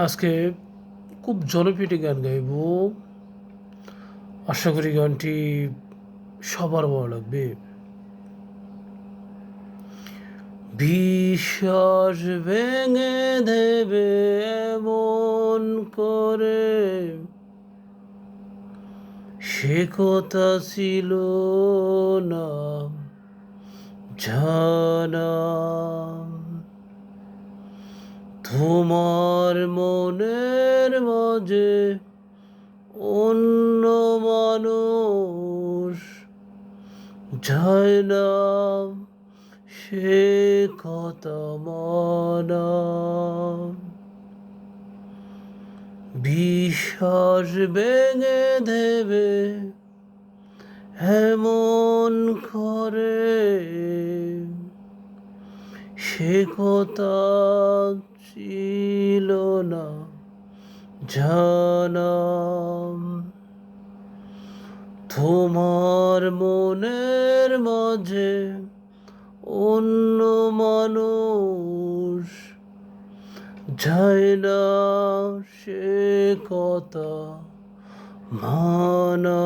আজকে খুব জনপ্রিয় একটি গান গাইব। আশা করি গানটি সবার ভালো লাগবে। বিশ্বাস ভেঙে দেবে এমন করে, সে কথা ছিল না জানা। তোমার মনের মাঝে অন্য মানুষ যায় না, সে কথা মানা। বিশ্বাস ভেঙে দেবে এমন করে, সে কথা ছিল না জানা। তোমার মনের মাঝে অন্য মানুষ যায় না, সে কথা মানা।